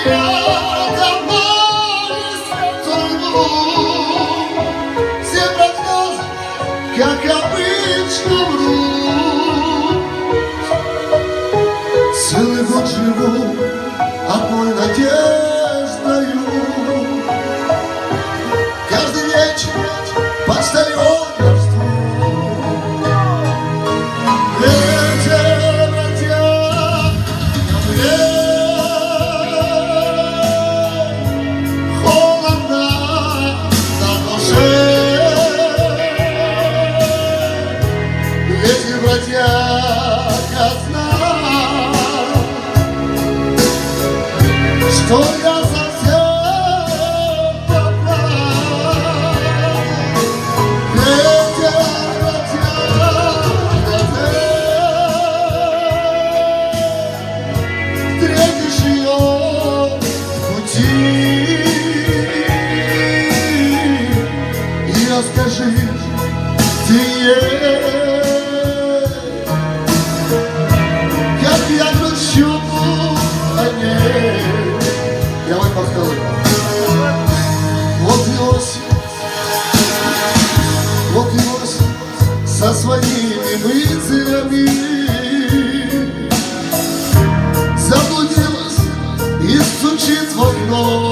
Я давно не судьбу. Все прогнозы, как обычно, врут. Целый год живу одной надеждою. Каждый вечер почтальона жду. Ветер бродяг ко мне, холодно на душе. Ветер бродяга знал, что я совсем попал. Ветер бродяга, встретишь ее в пути и расскажешь ты ей, как я грущу о ней. Я вам подскажу. Вот и осень со своими мыслями заблудилась и стучит в окно.